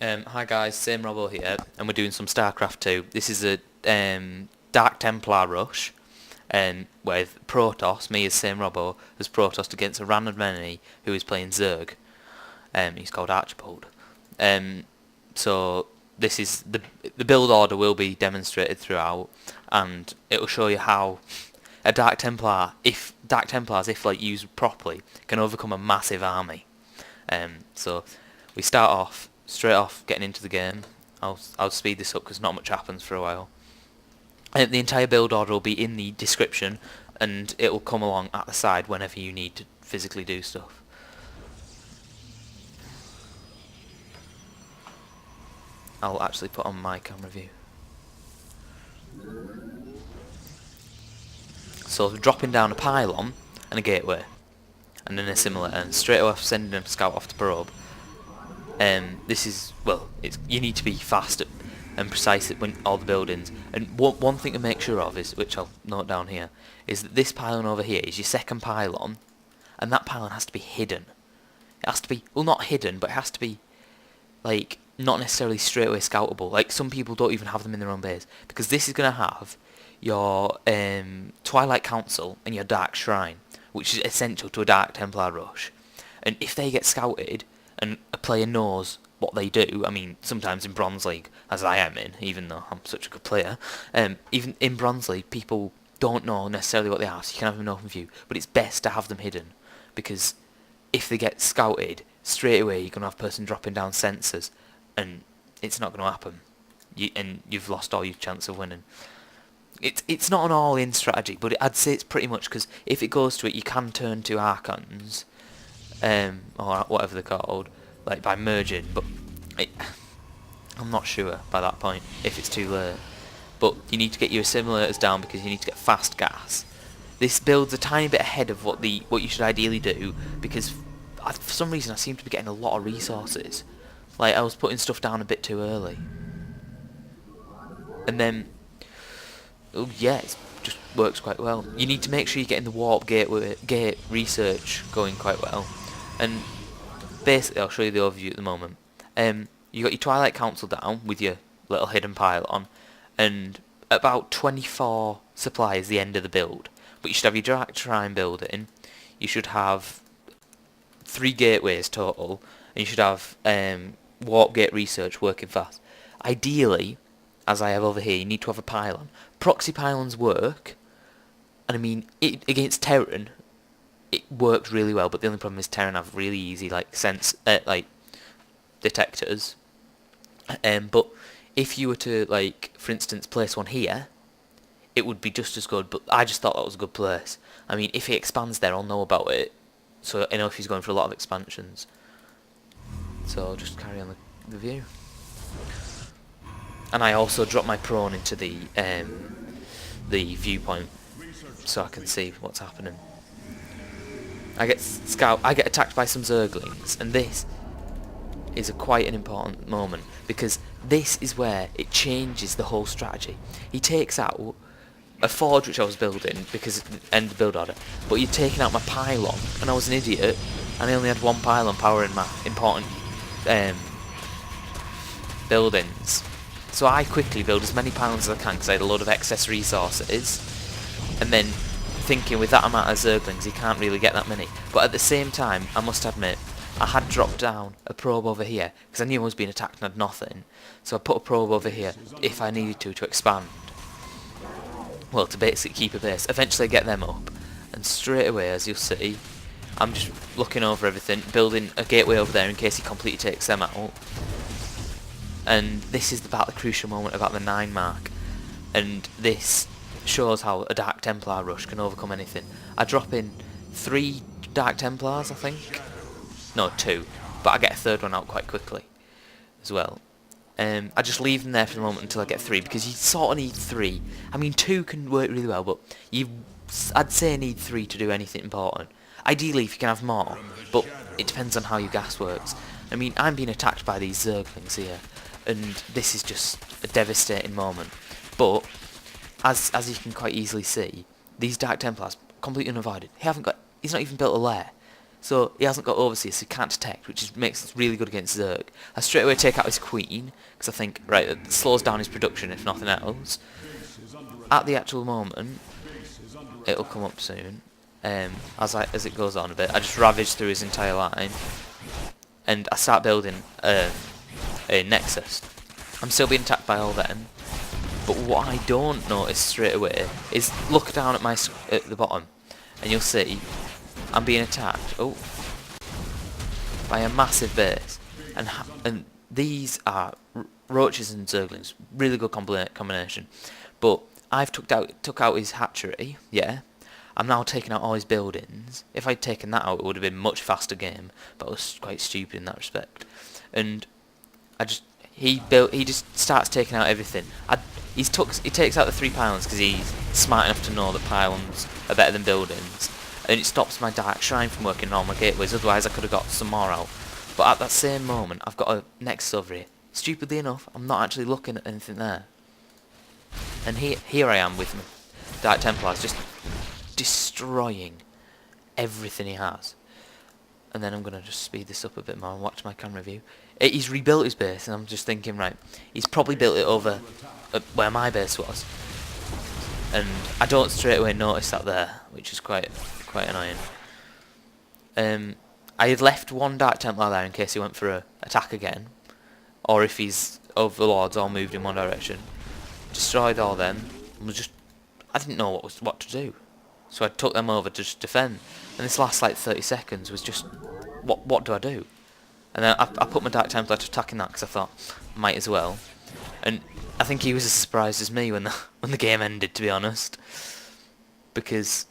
Hi guys, SameRobbo here, and we're doing some Starcraft 2. This is a Dark Templar rush, with Protoss, me as SameRobbo, as Protoss against a random enemy who is playing Zerg. He's called Archibald. So this is the build order will be demonstrated throughout, and it will show you how a Dark Templar, if Dark Templars, if like used properly, can overcome a massive army. So we start off straight off getting into the game. I'll speed this up because not much happens for a while. The entire build order will be in the description, and it will come along at the side whenever you need to physically do stuff. I'll actually put on my camera view. So dropping down a pylon and a gateway, and then an Assimilator, and straight off sending a scout off to probe. This is, well, you need to be fast and precise at all the buildings. And one thing to make sure of is, which I'll note down here, is that this pylon over here is your second pylon, and that pylon has to be hidden. It has to be, well, not hidden, but it has to be, like, not necessarily straight away scoutable. Like, some people don't even have them in their own base, because this is going to have your Twilight Council and your Dark Shrine, which is essential to a Dark Templar rush. And if they get scouted, and a player knows what they do, I mean, sometimes in Bronze League, as I am in, even though I'm such a good player, even in Bronze League, people don't know necessarily what they are, so you can have them in open view, but it's best to have them hidden, because if they get scouted, straight away you're going to have a person dropping down sensors, and it's not going to happen, and you've lost all your chance of winning. It's not an all-in strategy, but I'd say it's pretty much, because if it goes to it, you can turn to Archons, or whatever they're called, like by merging, but I'm not sure by that point if it's too late. But you need to get your assimilators down because you need to get fast gas. This build's a tiny bit ahead of what you should ideally do, because for some reason I seem to be getting a lot of resources. Like I was putting stuff down a bit too early, and then yeah, it just works quite well. You need to make sure you're getting the warp gate research going quite well. And basically, I'll show you the overview at the moment. You got your Twilight Council down with your little hidden pylon, and about 24 supply is the end of the build. But you should have your Dark Shrine building. You should have 3 gateways total, and you should have warp gate research working fast. Ideally, as I have over here, you need to have a pylon. Proxy pylons work, and I mean against Terran. It works really well, but the only problem is Terran have really easy like detectors. But if you were to, like, for instance, place one here, it would be just as good. But I just thought that was a good place. I mean, if he expands there, I'll know about it. So I know if he's going for a lot of expansions. So I'll just carry on the view. And I also drop my prone into the viewpoint so I can see what's happening. I get attacked by some Zerglings, and this is quite an important moment, because this is where it changes the whole strategy. He takes out a forge which I was building because of the end of the build order, but you're taking out my pylon, and I was an idiot, and I only had one pylon powering my important buildings. So I quickly build as many pylons as I can because I had a load of excess resources, and then thinking with that amount of Zerglings he can't really get that many. But at the same time, I must admit, I had dropped down a probe over here because I knew I was being attacked and had nothing. So I put a probe over here if I needed to expand. Well, to basically keep a base. Eventually I get them up, and straight away, as you'll see, I'm just looking over everything, building a gateway over there in case he completely takes them out. And this is about the crucial moment, about the 9 mark, and this shows how a Dark Templar rush can overcome anything. I drop in 3 Dark Templars, I think. No, 2, but I get a 3rd one out quite quickly as well. I just leave them there for the moment until I get 3, because you sort of need 3. I mean, 2 can work really well, but I'd say need 3 to do anything important. Ideally, if you can have more, but it depends on how your gas works. I mean, I'm being attacked by these Zerglings here, and this is just a devastating moment. But as you can quite easily see, these Dark Templars completely unavoided. He's not even built a lair, So he hasn't got overseer, so he can't detect, makes it really good against Zerg. I straight away take out his queen, because I think, right, it slows down his production if nothing else. At the actual moment, it'll come up soon, as it goes on a bit, I just ravage through his entire line, and I start building a nexus. I'm still being attacked by all them, but what I don't notice straight away is look down at at the bottom, and you'll see I'm being attacked by a massive base, and these are roaches and zerglings, really good combination. But I've took out his hatchery, yeah. I'm now taking out all his buildings. If I'd taken that out, it would have been a much faster game, but I was quite stupid in that respect. And he just starts taking out everything. He takes out the 3 pylons because he's smart enough to know that pylons are better than buildings, and it stops my dark shrine from working on all my gateways. Otherwise, I could have got some more out. But at that same moment, I've got a nexus over here. Stupidly enough, I'm not actually looking at anything there. And here I am with my Dark Templars just destroying everything he has. And then I'm going to just speed this up a bit more and watch my camera view. He's rebuilt his base, and I'm just thinking, right, he's probably built it over where my base was. And I don't straight away notice that there, which is quite annoying. I had left one Dark Templar there in case he went for an attack again, or if his overlords all moved in one direction. Destroyed all them, and I didn't know what to do, so I took them over to just defend. And this last like 30 seconds was just, what do I do? And then I put my Dark Templar to attacking that because I thought might as well. And I think he was as surprised as me when the game ended, to be honest, because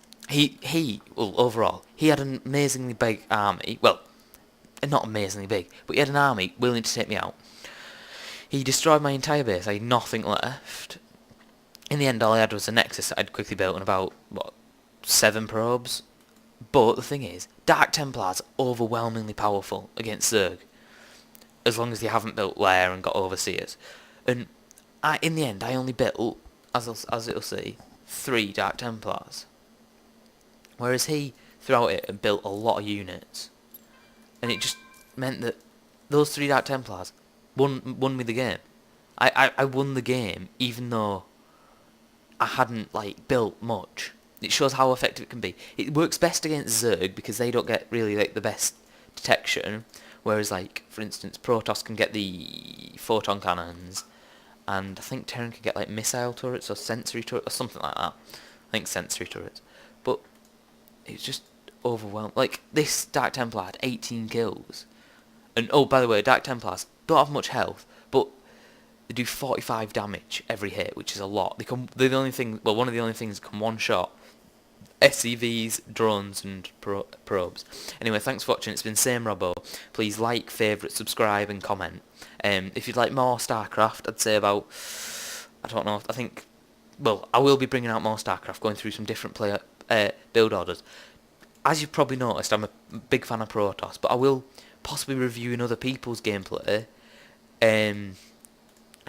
overall he had an amazingly big army. Well, not amazingly big, but he had an army willing to take me out. He destroyed my entire base. I had nothing left. In the end, all I had was a nexus that I'd quickly built and about 7 probes. But the thing is, Dark Templars are overwhelmingly powerful against Zerg, as long as they haven't built lair and got overseers. And in the end, I only built, as it'll say, 3 Dark Templars. Whereas he, throughout it, built a lot of units. And it just meant that those 3 Dark Templars won me the game. I won the game even though I hadn't built much. It shows how effective it can be. It works best against Zerg because they don't get really the best detection, whereas for instance Protoss can get the photon cannons, and I think Terran can get missile turrets or sensory turrets or something like that. I think sensory turrets. But it's just overwhelmed. This Dark Templar had 18 kills. And oh, by the way, Dark Templars don't have much health, but they do 45 damage every hit, which is a lot. They're the only thing. Well, one of the only things that can one shot SCVs, drones, and probes. Anyway, thanks for watching. It's been SameRobbo. Please like, favourite, subscribe, and comment. If you'd like more Starcraft, I'd say about, I don't know. I think, well, I will be bringing out more Starcraft, going through some different build orders. As you've probably noticed, I'm a big fan of Protoss, but I will possibly reviewing other people's gameplay,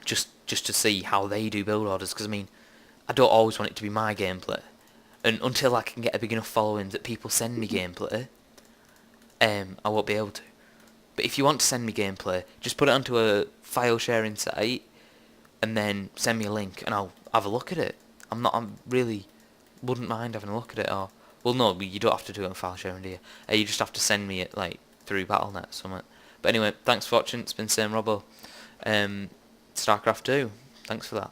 just to see how they do build orders, because I mean, I don't always want it to be my gameplay, and until I can get a big enough following that people send me gameplay, I won't be able to. But if you want to send me gameplay, just put it onto a file sharing site, and then send me a link, and I'll have a look at it. I really wouldn't mind having a look at it, or, well no, you don't have to do it on file sharing, do you? You just have to send me it, through Battle.net or something. But anyway, thanks for watching. It's been SameRobbo. StarCraft 2. Thanks for that.